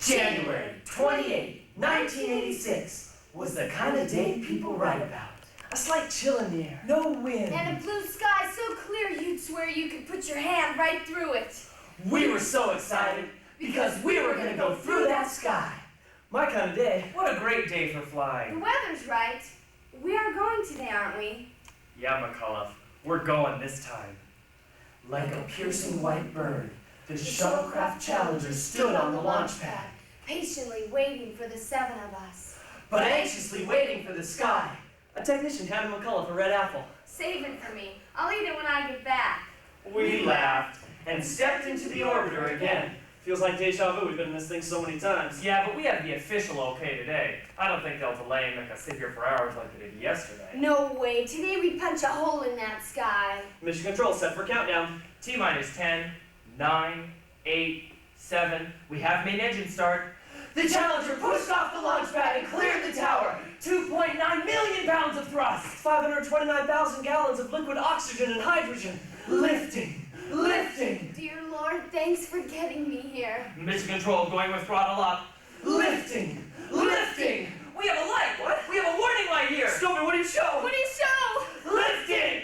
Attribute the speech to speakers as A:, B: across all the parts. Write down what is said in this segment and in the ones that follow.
A: January 28, 1986 was the kind of day people write about. A slight chill in the air, no wind.
B: And a blue sky so clear you'd swear you could put your hand right through it.
A: We were so excited because we were going to go through that sky. My kind of day.
C: What a great day for flying.
B: The weather's right. We are going today, aren't we?
C: Yeah, McCullough. We're going this time.
A: Like a piercing white bird, the shuttlecraft Challenger stood on the launch pad,
B: patiently waiting for the 7 of us.
A: but anxiously waiting for the sky. A technician handed McCullough a red apple.
B: Save it for me. I'll eat it when I get back.
C: We laughed and stepped into the orbiter again.
D: Feels like deja vu. We've been in this thing so many times.
C: Yeah, but we have the official okay today. I don't think they'll delay and make us sit here for hours like they did yesterday.
B: No way. Today we punch a hole in that sky.
D: Mission control set for countdown.
C: T-minus 10, 9, 8, 7. We have main engine start.
A: The Challenger pushed off the launch pad and cleared the tower. 2.9 million pounds of thrust. 529,000 gallons of liquid oxygen and hydrogen. Lifting, lifting.
B: Dear Lord, thanks for getting me here.
C: Mission control going with throttle up.
A: Lifting, lifting.
C: We have a light. What? We have a warning light here.
A: Stupid, what do you show?
B: What do you show?
A: Lifting.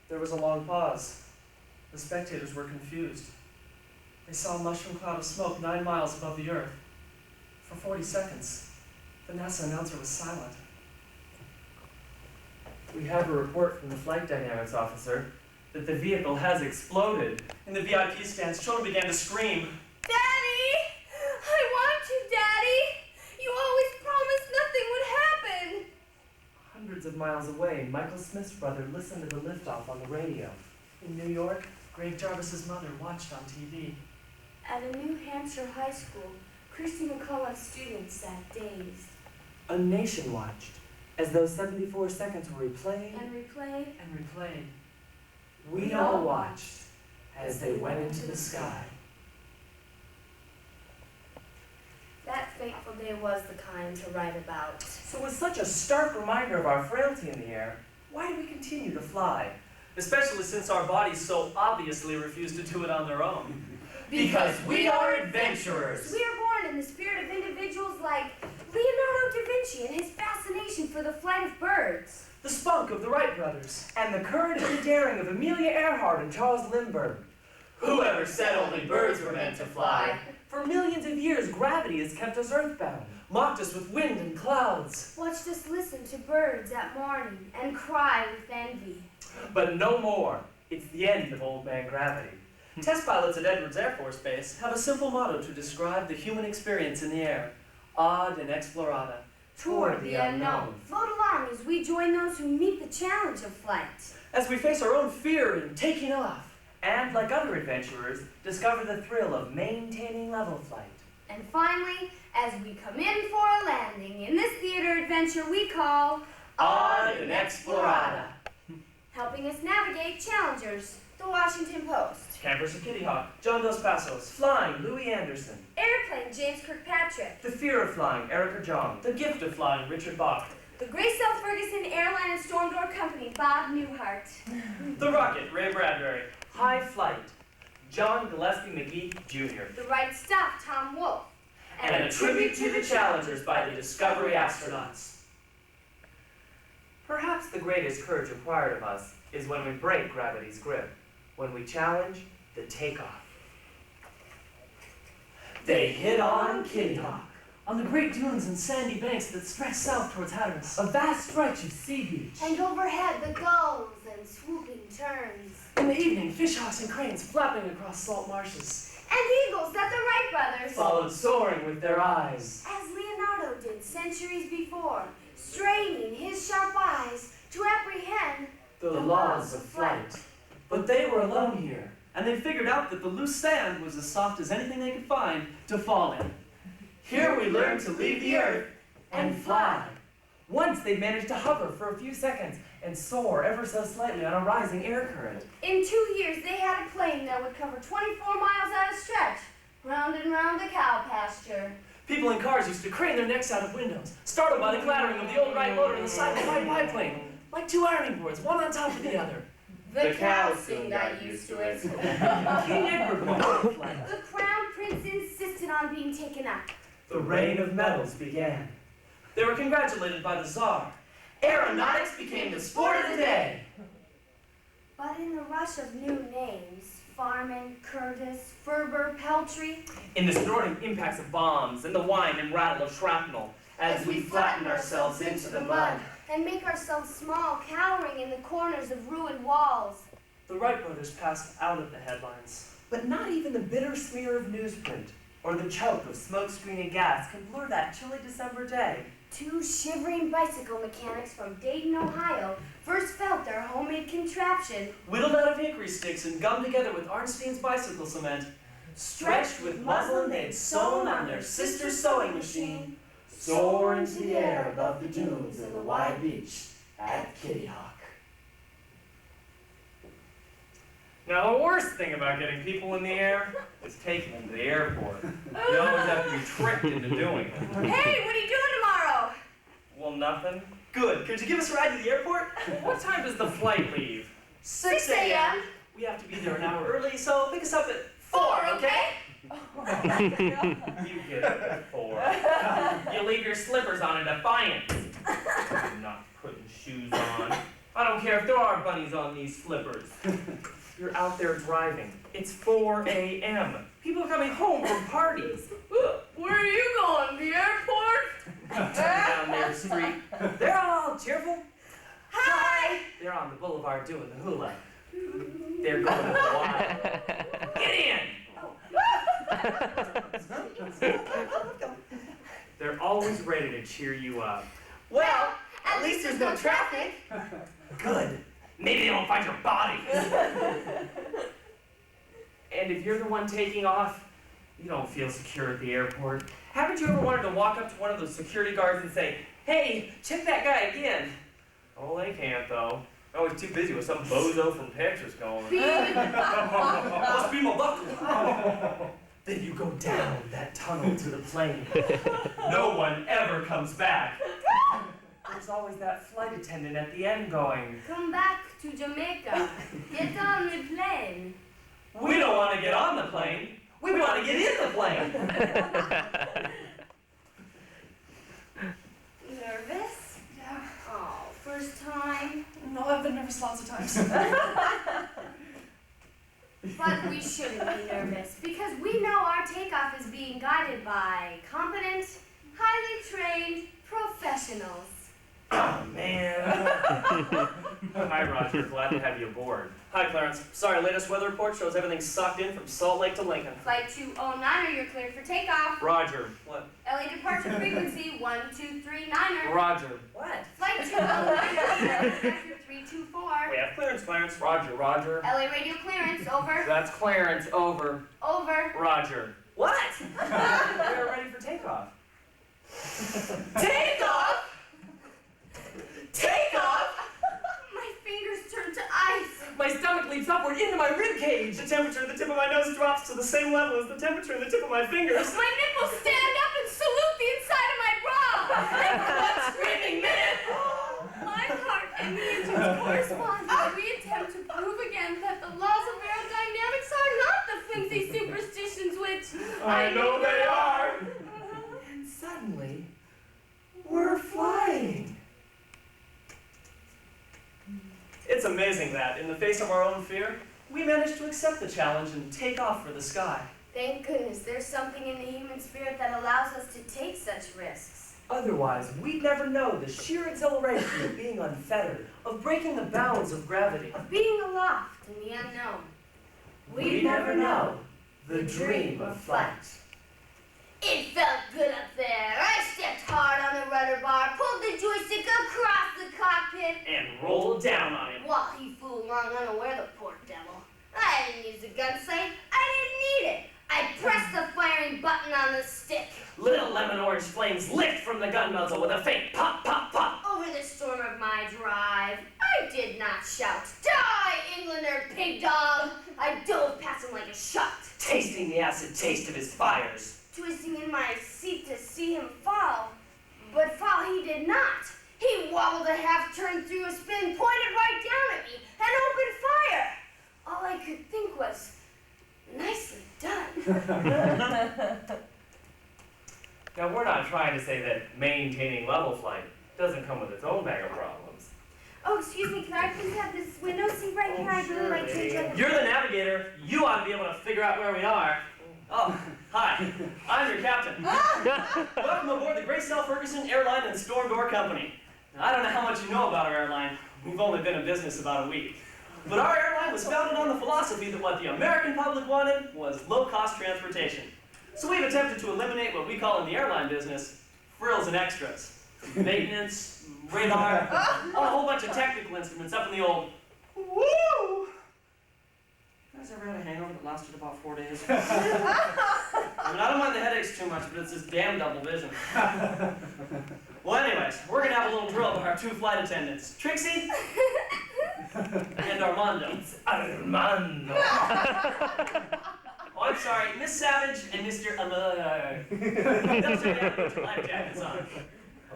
D: There was a long pause. The spectators were confused. They saw a mushroom cloud of smoke 9 miles above the Earth. For 40 seconds, the NASA announcer was silent.
C: We have a report from the flight dynamics officer that the vehicle has exploded.
D: In the VIP stands, children began to scream.
B: Daddy! I want you, Daddy! You always promised nothing would happen!
C: Hundreds of miles away, Michael Smith's brother listened to the liftoff on the radio.
D: In New York, Greg Jarvis's mother watched on TV.
B: At a New Hampshire high school, Christy McCullough's students sat dazed.
C: A nation watched, as though 74 seconds were replayed
B: And replayed.
C: and replayed.
A: We all watched as they went into the sky.
B: That fateful day was the kind to write about.
C: So with such a stark reminder of our frailty in the air, why do we continue to fly?
D: Especially since our bodies so obviously refuse to do it on their own.
A: Because we are adventurers.
B: We are born in the spirit of individuals like Leonardo da Vinci and his fascination for the flight of birds.
D: The spunk of the Wright brothers.
C: And the courage and daring of Amelia Earhart and Charles Lindbergh.
A: Whoever said only birds were meant to fly?
C: For millions of years, gravity has kept us earthbound,
D: Mocked us with wind and clouds.
B: Watched us listen to birds at morning and cry with envy.
C: but no more. It's the end of old man gravity.
D: Test pilots at Edwards Air Force Base have a simple motto to describe the human experience in the air. Ad and explorata.
B: Toward the unknown. Float along as we join those who meet the challenge of flight.
D: As we face our own fear in taking off.
C: And, like other adventurers, discover the thrill of maintaining level flight.
B: And finally, as we come in for a landing in this theater adventure we call
A: Ad and explorata.
B: helping us navigate challengers, the Washington Post.
D: Campers of Kitty Hawk, John Dos Passos.
C: Flying, Louis Anderson.
B: Airplane, James Kirkpatrick.
C: The Fear of Flying, Erica Jong.
D: The Gift of Flying, Richard Bach.
B: The Gracell Ferguson Airline and Storm Door Company, Bob Newhart.
D: The Rocket, Ray Bradbury.
C: High Flight, John Gillespie McGee, Jr.
B: The Right Stuff, Tom Wolfe.
A: And a tribute to the challengers by the Discovery astronauts.
C: Perhaps the greatest courage required of us is when we break gravity's grip, when we challenge the takeoff.
A: They hit on Kitty Hawk.
D: On the great dunes and sandy banks that stretch south towards Hatteras.
C: A vast stretch of sea beach.
B: And overhead, the gulls and swooping terns.
D: In the evening, fishhawks and cranes flapping across salt marshes.
B: And eagles that the Wright brothers,
A: Followed soaring with their eyes.
B: as Leonardo did centuries before, straining his sharp eyes to apprehend
A: The laws of flight.
D: But they were alone here, and they figured out that the loose sand was as soft as anything they could find to fall in.
A: Here we learn to leave the earth and fly.
C: Once they managed to hover for a few seconds and soar ever so slightly on a rising air current.
B: In 2 years, they had a plane that would cover 24 miles at a stretch, round and round the cow pasture.
D: People in cars used to crane their necks out of windows, startled by the clattering of the old Wright motor in the side of the white biplane, like two ironing boards, one on top of the other.
B: The cows soon got used to it.
C: King Edward wanted the flight.
B: The crown prince insisted on being taken up.
C: The reign of metals began.
D: They were congratulated by the Tsar.
C: Aeronautics became the sport of the day.
B: But in the rush of new names, Farman, Curtis, Ferber, Peltry,
C: In the snorting impacts of bombs and the whine and rattle of shrapnel, as we flatten ourselves into the mud.
B: and make ourselves small, cowering in the corners of ruined walls.
D: The Wright brothers passed out of the headlines.
C: But not even the bitter smear of newsprint or the choke of smokescreen and gas can blur that chilly December day.
B: 2 shivering bicycle mechanics from Dayton, Ohio, first felt their homemade contraption,
D: Whittled out of hickory sticks and gummed together with Arnstein's bicycle cement. Stretched with muslin they'd sewn on their sister's sewing machine.
A: Soar into the air above the dunes and the wide beach at Kitty Hawk.
C: Now, the worst thing about getting people in the air is taking them to the airport. You always have to be tricked into doing it.
B: Hey, what are you doing tomorrow?
C: Well, nothing.
D: Good. Could you give us a ride to the airport?
C: What time does the flight leave?
B: 6 a.m.
D: We have to be there an hour early, so pick us up at 4, okay?
C: You get it at 4. You leave your slippers on in defiance. I'm not putting shoes on. I don't care if there are bunnies on these slippers. You're out there driving. It's 4 a.m. People are coming home from parties.
B: Where are you going? The airport?
C: Down their street. They're all cheerful.
B: Hi!
C: They're on the boulevard doing the hula. They're going to Hawaii. Get in! They're always ready to cheer you up.
B: Well, at least there's no traffic.
C: Good. Maybe they won't find your body. And if you're the one taking off, you don't feel secure at the airport. Haven't you ever wanted to walk up to one of those security guards and say, "Hey, check that guy again"? Oh, they can't, though. They're always too busy with some bozo from Texas going. Must be my buckle. Then you go down that tunnel to the plane. No one ever comes back. There's always that flight attendant at the end going,
B: Come back to Jamaica. Get on the plane.
C: "We don't want to get on the plane. We want to get in the plane."
B: Nervous?
E: Yeah.
B: Oh, first time?
E: No, I've been nervous lots of times.
B: But we shouldn't be nervous because we know our takeoff is being guided by competent, highly trained professionals.
C: Oh, man. Hi, Roger. Glad to have you aboard.
D: Hi, Clarence. Sorry, latest weather report shows everything's sucked in from Salt Lake to Lincoln.
B: Flight 209er, you're cleared for takeoff.
C: Roger.
D: What?
B: LA departure frequency 1239er.
C: Roger. What?
B: Flight 209er, vector 324.
D: We have clearance, Clarence.
C: Roger, Roger.
B: LA radio clearance, over.
C: That's Clarence. Over.
B: Over.
C: Roger. What? We're ready for takeoff. Takeoff? Takeoff?
B: My fingers turn to ice.
C: My stomach leaps upward into my rib cage.
D: The temperature at the tip of my nose drops to the same level as the temperature at the tip of my fingers.
B: My nipples stand up and salute the inside of my bra.
C: And for one screaming minute,
B: My heart and the engines correspond. We attempt to prove again that the laws of aerodynamics are not the flimsy superstitions which
C: I know they are. And suddenly, we're flying.
D: It's amazing that, in the face of our own fear, we managed to accept the challenge and take off for the sky.
B: Thank goodness there's something in the human spirit that allows us to take such risks.
C: Otherwise, we'd never know the sheer exhilaration of being unfettered,
D: Of breaking the bounds of gravity.
B: Of being aloft in the unknown.
C: we'd never know the dream of flight.
B: It felt good up there. I stepped hard on the rudder bar, pulled the joystick across the cockpit,
C: And roll down on him.
B: while he flew along unaware, the poor devil. I didn't use the gun sight. I didn't need it. I pressed the firing button on the stick.
C: Little lemon orange flames licked from the gun muzzle with a faint pop, pop, pop.
B: Over the storm of my drive, I did not shout, "Die, Englander, pig dog!" I dove past him like a shot,
C: Tasting the acid taste of his fires.
B: twisting in my seat to see him fall. But fall he did not. He wobbled a half-turn through a spin, pointed right down at me, and opened fire. All I could think was, nicely done.
C: Now, we're not trying to say that maintaining level flight doesn't come with its own bag of problems.
B: Oh, excuse me, can I please have this window seat right here? I'd really like to enjoy the...
A: You're the navigator. You ought to be able to figure out where we are. Oh, hi. I'm your captain. Welcome aboard the Graysell Ferguson Airline and Storm Door Company. Now, I don't know how much you know about our airline. We've only been in business about a week. But our airline was founded on the philosophy that what the American public wanted was low-cost transportation. So we've attempted to eliminate what we call in the airline business frills and extras. Maintenance, radar, a whole bunch of technical instruments up in the old woo! You guys ever had a hangover that lasted about 4 days? I mean, I don't mind the headaches too much, but it's this damn double vision. Well, anyways, we're gonna have a little drill with our 2 flight attendants, Trixie and Armando.
C: It's Armando.
A: Oh, I'm sorry, Miss Savage and Mr. They'll show you how to put your life jackets on.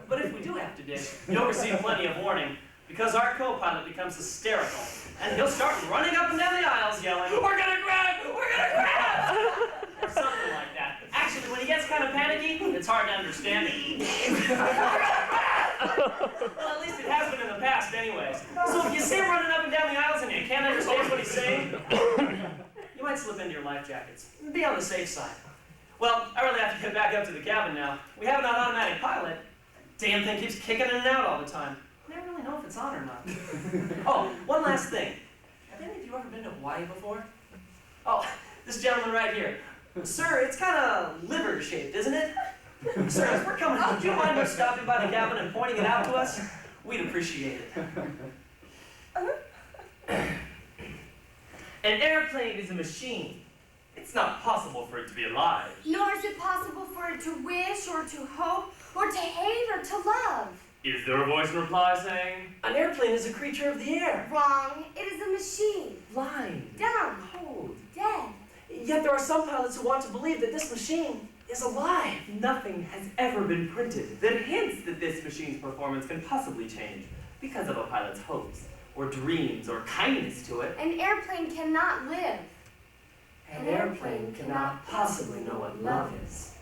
A: But if we do have to dig, you'll receive plenty of warning, because our co-pilot becomes hysterical, and he'll start running up and down the aisles yelling, "We're gonna grab! We're gonna grab!" Or something like that. Actually, when he gets kind of panicky, it's hard to understand it. Well, at least it has been in the past anyways. So if you see him running up and down the aisles and you can't understand what he's saying, you might slip into your life jackets. Be on the safe side. Well, I really have to get back up to the cabin now. We have an automatic pilot. Damn thing keeps kicking in and out all the time. I never really know if it's on or not. Oh, one last thing. Have any of you ever been to Hawaii before? Oh, this gentleman right here. Sir, it's kind of liver-shaped, isn't it? Sir, as we're coming out, would you mind just stopping by the cabin and pointing it out to us? We'd appreciate it.
C: An airplane is a machine. It's not possible for it to be alive.
B: Nor is it possible for it to wish, or to hope, or to hate, or to love.
C: Is there a voice in reply saying,
A: An airplane is a creature of the air.
B: Wrong. It is a machine.
A: Blind.
B: Dumb.
A: Cold.
B: Dead.
A: Yet there are some pilots who want to believe that this machine is alive.
C: nothing has ever been printed that hints that this machine's performance can possibly change because of a pilot's hopes, or dreams, or kindness to it?
B: An airplane cannot live.
A: An airplane cannot possibly know what love is.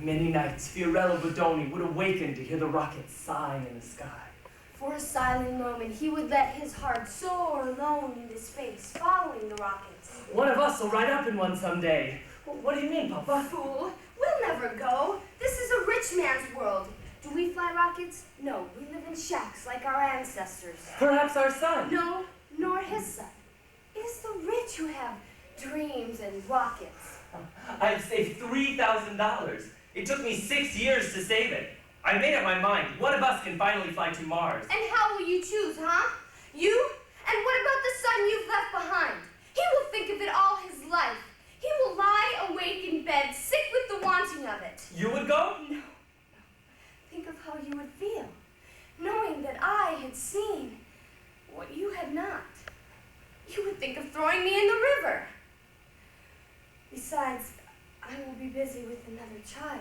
C: Many nights, Fiorello Bodoni would awaken to hear the rockets sighing in the sky.
B: For a silent moment, he would let his heart soar alone into space, following the rockets.
C: One of us will ride up in one someday. What do you mean, Papa?
B: Fool, we'll never go. This is a rich man's world. Do we fly rockets? No, we live in shacks like our ancestors.
C: Perhaps our son.
B: No, nor his son. It is the rich who have dreams and rockets.
C: I've saved $3,000. It took me 6 years to save it. I made up my mind. One of us can finally fly to Mars.
B: And how will you choose, huh? You? And what about the son you've left behind? He will think of it all his life. He will lie awake in bed, sick with the wanting of it.
C: You would go?
B: No. Think of how you would feel, knowing that I had seen what you had not. You would think of throwing me in the river. Besides, I will be busy with another child.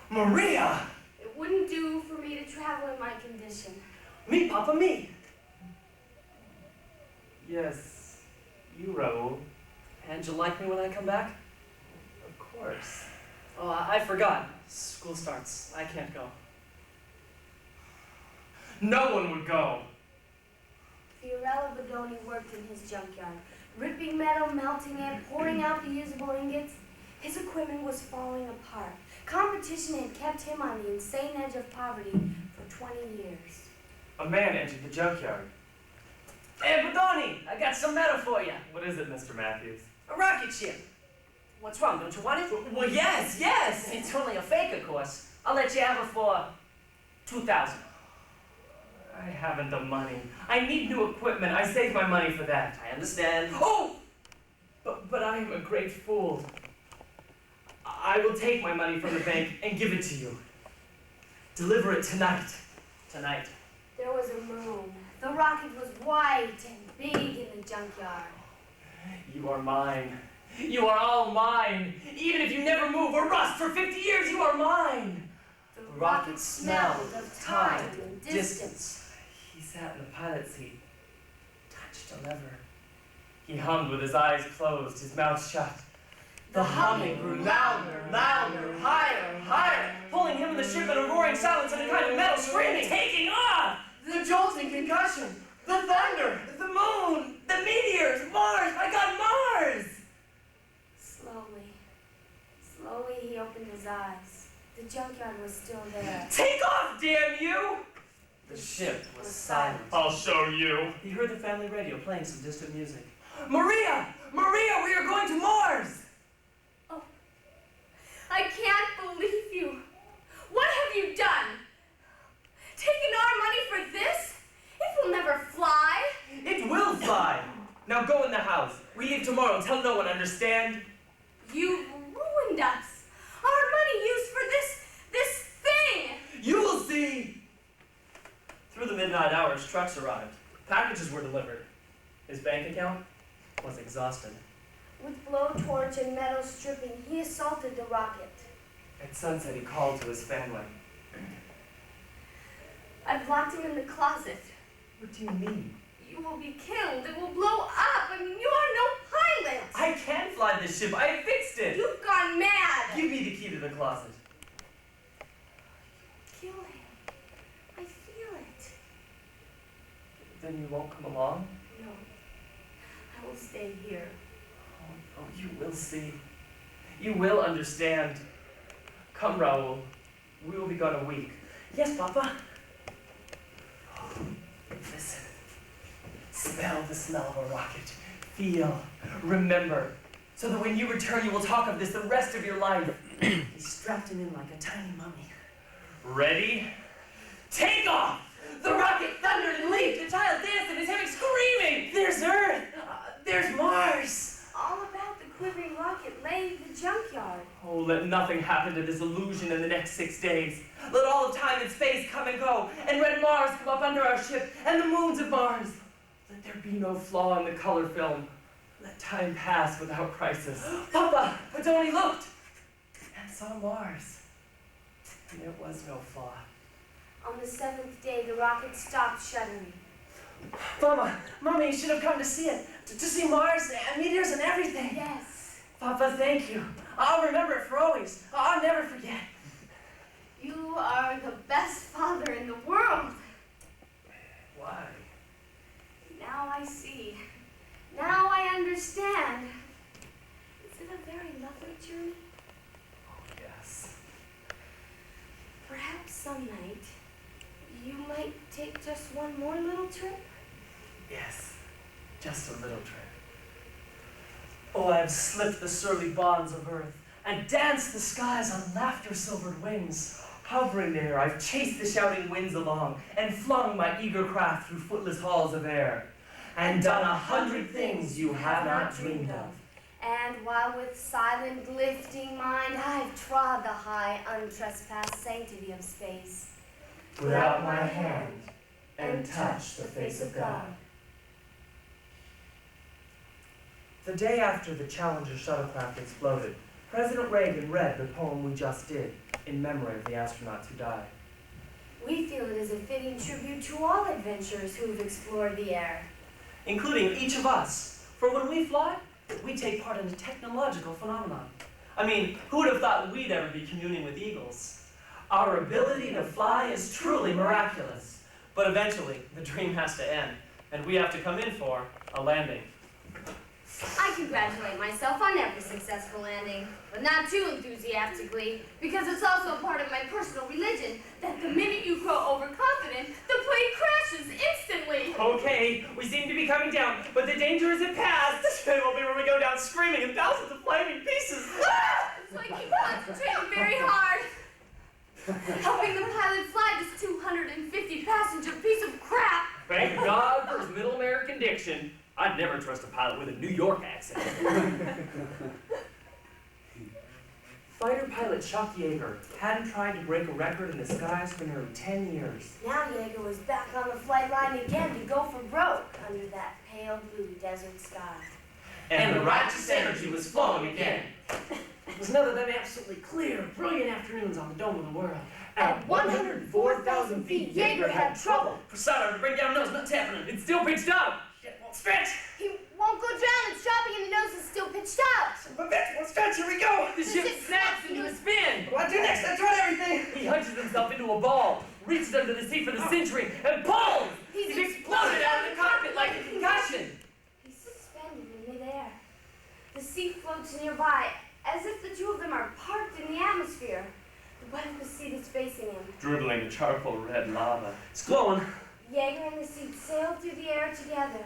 C: Maria!
B: It wouldn't do for me to travel in my condition.
A: Me, Papa, me.
C: Yes, you, Raoul.
A: And you'll like me when I come back?
C: Of course.
A: Oh, I forgot. School starts. I can't go.
C: No one would go.
B: Fiorello Bodoni worked in his junkyard, ripping metal, melting it, pouring out the usable ingots. His equipment was falling apart. Competition had kept him on the insane edge of poverty for 20 years.
C: A man entered the junkyard.
A: Hey, Bodoni, I got some metal for you.
C: What is it, Mr. Matthews?
A: A rocket ship. What's wrong? Don't you want it?
C: Well, yes, yes!
A: It's only a fake, of course. I'll let you have it for $2,000.
C: I haven't the money. I need new equipment. I saved my money for that.
A: I understand.
C: Oh! But I am a great fool. I will take my money from the bank and give it to you. Deliver it tonight.
A: Tonight.
B: There was a moon. The rocket was white and big in the junkyard.
C: You are mine. You are all mine. Even if you never move or rust for 50 years, you are mine.
B: The The rocket smelled of time and distance.
C: He sat in the pilot seat, touched a lever. He hummed with his eyes closed, his mouth shut. The humming grew louder, louder, higher, higher, pulling him and the ship in a roaring silence and a kind of metal screaming, taking off!
A: The jolting concussion, the thunder, the moon, the meteors, Mars, my God, Mars!
B: Slowly he opened his eyes. The junkyard was still there.
C: Take off, damn you!
D: The ship was silent.
C: I'll show you.
D: He heard the family radio playing some distant music.
A: Maria! Maria, we are going to Mars!
B: Oh, I can't believe you. What have you done? Taken our money for this? It will never fly.
C: It will fly! Now go in the house. We leave tomorrow. Tell no one, understand?
B: You've ruined us. Our money used for this thing.
A: You will see!
D: Through the midnight hours, trucks arrived. Packages were delivered. His bank account was exhausted.
B: With blowtorch and metal stripping, he assaulted the rocket.
C: At sunset, he called to his family.
B: I've locked him in the closet.
C: What do you mean?
B: You will be killed. It will blow up. I mean, you are no pilot.
C: I can fly this ship. I have fixed it.
B: You've gone mad.
C: Give me the key to the closet.
B: Kill him. I feel it.
C: Then you won't come along?
B: No. I will stay here.
C: Oh, you will see. You will understand. Come, Raoul. We will be gone a week.
A: Yes, Papa.
C: Listen. Smell the smell of a rocket. Feel. Remember. So that when you return, you will talk of this the rest of your life.
A: He strapped him in like a tiny mummy.
C: Ready? Take off!
A: The rocket thundered and leaped. The child danced in his hammock screaming. There's Earth. There's Mars.
B: All about the quivering rocket lay the junkyard.
C: Oh, let nothing happen to this illusion in the next 6 days. Let all of time and space come and go, and red Mars come up under our ship, and the moons of Mars. Let there be no flaw in the color film. Let time pass without crisis.
A: Papa, Padoni looked.
C: And saw Mars. And there was no flaw.
B: On the 7th day, the rocket stopped shuddering.
A: Mama, Mommy, you should have come to see it. To see Mars and meteors and everything.
B: Yes.
A: Papa, thank you. I'll remember it for always. I'll never forget.
B: You are the best father in the world.
C: Why?
B: Now I see. Now I understand. Is it a very lovely journey?
C: Oh, yes.
B: Perhaps some night you might take just one more little trip?
C: Yes. Just a little trip.
D: Oh, I have slipped the surly bonds of earth and danced the skies on laughter-silvered wings.
C: Hovering there, I've chased the shouting winds along and flung my eager craft through footless halls of air, and done 100 things you have not dreamed of.
B: And while with silent lifting mind I've trod the high, untrespassed sanctity of space,
C: Put out my hand and touch the face of God. The day after the Challenger shuttlecraft exploded, President Reagan read the poem we just did in memory of the astronauts who died.
B: we feel it is a fitting tribute to all adventurers who've explored the air.
D: Including each of us. For when we fly, we take part in a technological phenomenon. I mean, who would have thought we'd ever be communing with eagles? Our ability to fly is truly miraculous. But eventually, the dream has to end, and we have to come in for a landing.
B: I congratulate myself on every successful landing, but not too enthusiastically, because it's also a part of my personal religion that the minute you grow overconfident, the plane crashes instantly.
C: Okay, we seem to be coming down, but the danger isn't past.
D: It will be where we go down screaming in thousands of flaming pieces.
B: It's like you concentrated very hard. Helping the pilot fly this 250-passenger piece of crap.
C: Thank God for his middle American diction.
D: I'd never trust a pilot with a New York accent.
C: Fighter pilot Chuck Yeager hadn't tried to break a record in the skies for nearly 10 years.
B: Now Yeager was back on the flight line again to go for broke under that pale blue desert sky.
C: And the righteous energy was flowing again.
A: It was another of them absolutely clear, brilliant afternoons on the dome of the world. At 104,000 feet, Jaeger had trouble.
C: Poseidon to bring down nose, not happening. It's still pitched up.
A: Shit won't stretch.
B: He won't go down. It's dropping and the nose is still pitched up.
A: But bitch won't stretch. Here we go.
C: The ship snaps into a spin.
A: What do I do next? I tried everything.
C: He hunches himself into a ball, reaches under the seat for the century, and pulls! He's exploded out of the cockpit like a concussion.
B: He's suspended in midair. The seat floats nearby, as if the two of them are parked in the atmosphere. The butt of the seat is facing him.
C: Dribbling charcoal red lava.
D: It's glowing.
B: Jaeger and the seat sail through the air together.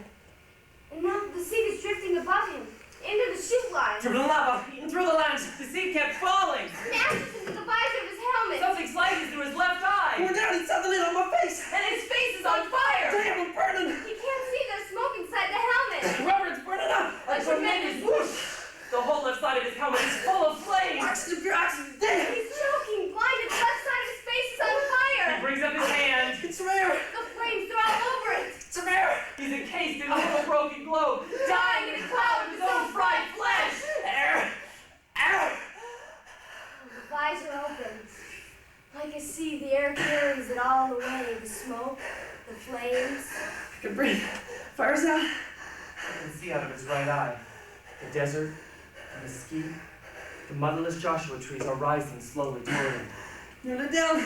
B: And now the seat is drifting above him, into the chute line.
C: Dribbling lava, eating through the lines. The seat kept falling.
B: Smashes into the visor of his helmet.
C: Something slices through his left eye.
A: Going down, he's something on my face.
C: And his face is on fire.
A: Damn, I'm burning.
B: He can't see the smoke inside the helmet.
A: Rubber's burning up.
C: A tremendous whoosh. The whole left side of his helmet is full of flames.
A: Oxygen, pure oxygen, damn.
B: He's choking, blinded. The left side of his face is on fire.
C: He brings up his hand.
A: It's rare.
B: The flames are all over it.
A: It's rare.
C: He's encased in a little broken globe, dying in a cloud of his own fried flesh.
A: Air. Air.
B: The visor opens. Like a sea, the air carries it all away. The smoke, the flames.
A: I can breathe. Fire's out.
C: I can see out of his right eye. The desert, the mesquite, the motherless Joshua trees are rising slowly toward him.
A: Nearly down.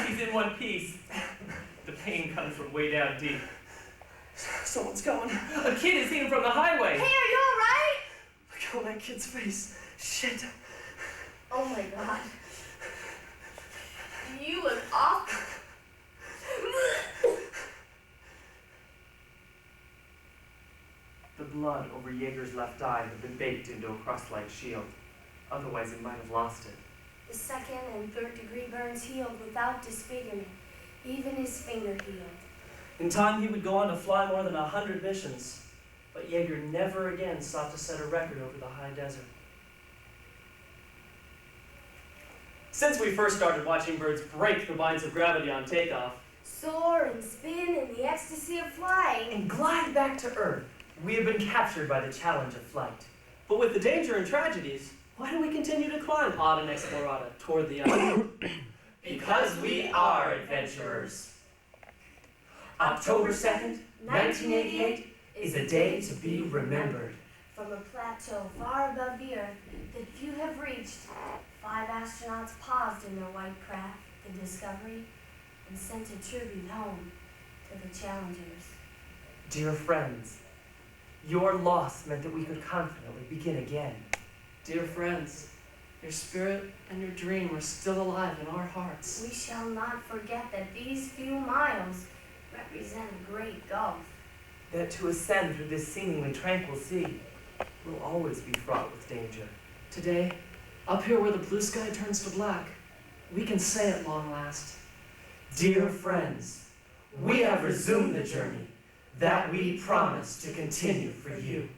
C: He's in one piece. The pain comes from way down deep.
A: Someone's coming.
C: A kid is seen him from the highway.
B: Hey, are you all right?
A: Look at that kid's face. Shit.
B: Oh my God. You look awful.
C: The blood over Jaeger's left eye had been baked into a crust-like shield. Otherwise, he might have lost it.
B: The second and third degree burns healed without disfigurement. Even his finger healed.
D: In time, he would go on to fly more than 100 missions, but Jaeger never again sought to set a record over the high desert. Since we first started watching birds break the binds of gravity on takeoff,
B: Soar and spin in the ecstasy of flying.
C: And glide back to Earth, we have been captured by the challenge of flight.
D: but with the danger and tragedies, why do we continue to climb Ad and Explorata toward the unknown?
C: Because we are adventurers. October 2nd, 1988 is a day to be remembered.
B: From a plateau far above the Earth that few have reached, 5 astronauts paused in their white craft, the Discovery, and sent a tribute home to the challengers.
C: Dear friends, your loss meant that we could confidently begin again.
D: Dear friends, your spirit and your dream are still alive in our hearts.
B: We shall not forget that these few miles represent a great gulf.
C: That to ascend through this seemingly tranquil sea will always be fraught with danger.
D: Today, up here where the blue sky turns to black, we can say at long last,
C: Dear friends, we have resumed the journey that we promised to continue for you.